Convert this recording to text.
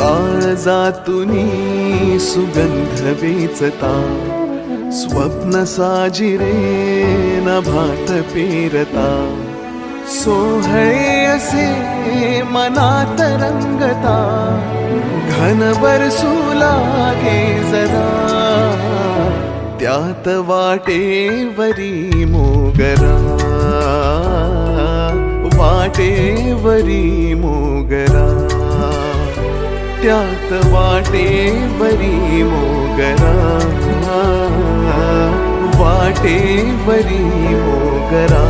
काळजातुनी सुगंध वेचता, स्वप्न साजिरे नभात पेरता, सोहळे असे मनात रंगता, घन बरसू लागे जरा, त्यात वाटेवरी मोगरा, वाटेवरी मोगरा, त्यात वाटेवरी मोगरा, वाटेवरी मोगरा.